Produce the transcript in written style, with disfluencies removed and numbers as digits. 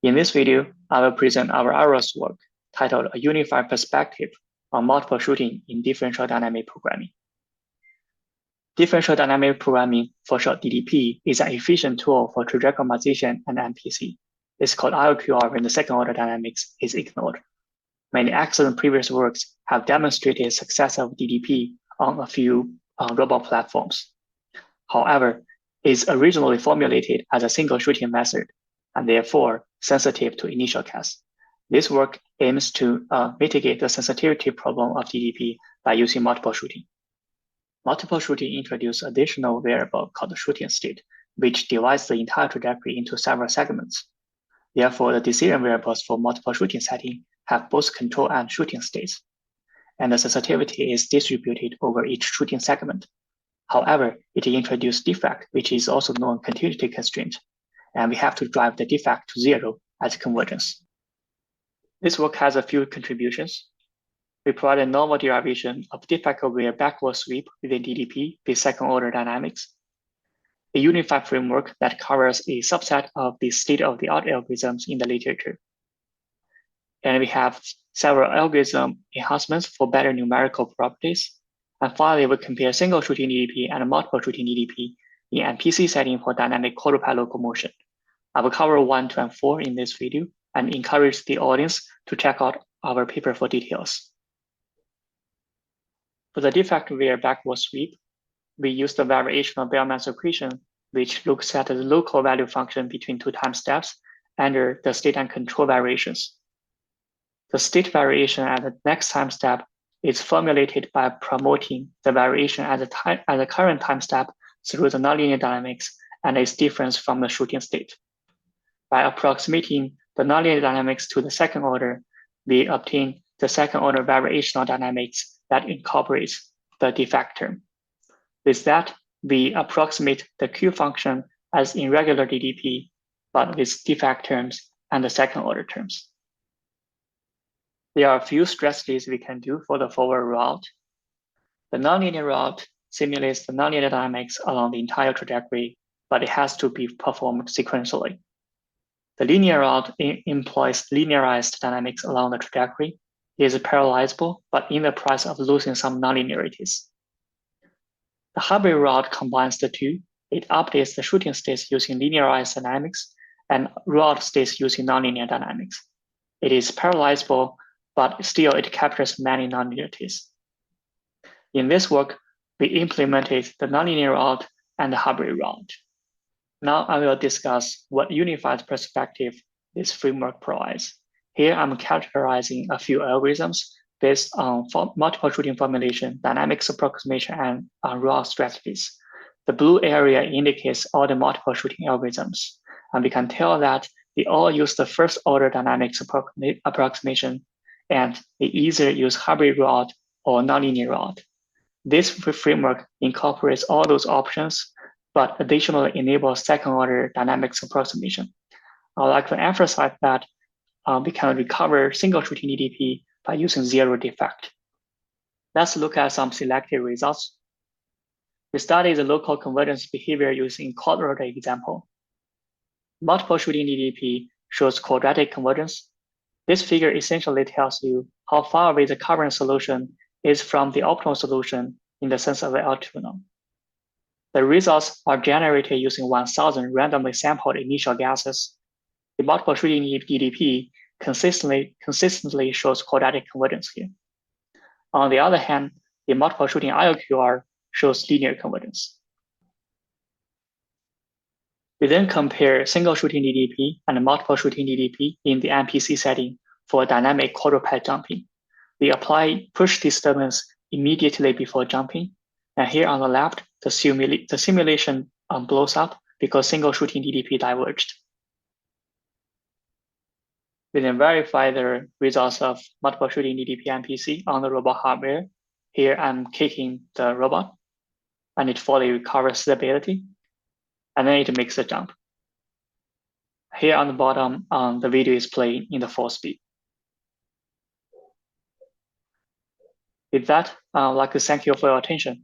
In this video, I will present our IROS work titled A Unified Perspective on Multiple Shooting in Differential Dynamic Programming. Differential Dynamic Programming, for short DDP, is an efficient tool for trajectory optimization and MPC. It's called IOQR when the second-order dynamics is ignored. Many excellent previous works have demonstrated success of DDP on a few robot platforms. However, it's originally formulated as a single shooting method and therefore sensitive to initial cast. This work aims to mitigate the sensitivity problem of DDP by using multiple shooting. Multiple shooting introduces additional variable called the shooting state, which divides the entire trajectory into several segments. Therefore, the decision variables for multiple shooting setting have both control and shooting states, and the sensitivity is distributed over each shooting segment. However, it introduces defect, which is also known continuity constraint, and we have to drive the defect to zero at convergence. This work has a few contributions. We provide a novel derivation of defect-aware backward sweep within DDP with second-order dynamics, a unified framework that covers a subset of the state-of-the-art algorithms in the literature. And we have several algorithm enhancements for better numerical properties. And finally, we compare single shooting DDP and multiple shooting DDP in MPC setting for dynamic quadruped locomotion. I will cover 1, 2, and 4 in this video and encourage the audience to check out our paper for details. For the defect-aware backward sweep, we use the variational Bellman's equation, which looks at the local value function between two time steps under the state and control variations. The state variation at the next time step is formulated by promoting the variation at the current time step through the nonlinear dynamics and its difference from the shooting state. By approximating the nonlinear dynamics to the second order, we obtain the second order variational dynamics that incorporates the defect term. With that, we approximate the Q function as in regular DDP, but with defect terms and the second order terms. There are a few strategies we can do for the forward route. The nonlinear route simulates the nonlinear dynamics along the entire trajectory, but it has to be performed sequentially. The linear route employs linearized dynamics along the trajectory. It is parallelizable, but in the price of losing some nonlinearities. The hybrid route combines the two. It updates the shooting states using linearized dynamics and route states using nonlinear dynamics. It is parallelizable, but still it captures many nonlinearities. In this work, we implemented the nonlinear route and the hybrid route. Now I will discuss what unified perspective this framework provides. Here I'm characterizing a few algorithms based on multiple shooting formulation, dynamics approximation, and route strategies. The blue area indicates all the multiple shooting algorithms, and we can tell that they all use the first order dynamics approximation, and they either use hybrid route or nonlinear route. This framework incorporates all those options, but additionally enables second order dynamics approximation. I would like to emphasize that we can recover single shooting DDP by using zero defect. Let's look at some selected results. We study the local convergence behavior using quadratic example. Multiple shooting DDP shows quadratic convergence. This figure essentially tells you how far away the current solution is from the optimal solution in the sense of the orthogonal. The results are generated using 1,000 randomly sampled initial gases. The multiple shooting DDP consistently shows quadratic convergence here. On the other hand, the multiple shooting IOQR shows linear convergence. We then compare single shooting DDP and multiple shooting DDP in the MPC setting for dynamic quadruped jumping. We apply push disturbance immediately before jumping. And here on the left, the simulation blows up because single shooting DDP diverged. We then verify the results of multiple shooting DDP MPC on the robot hardware. Here I'm kicking the robot, and it fully recovers stability, and then it makes a jump. Here on the bottom, the video is playing in the full speed. With that, I'd like to thank you for your attention.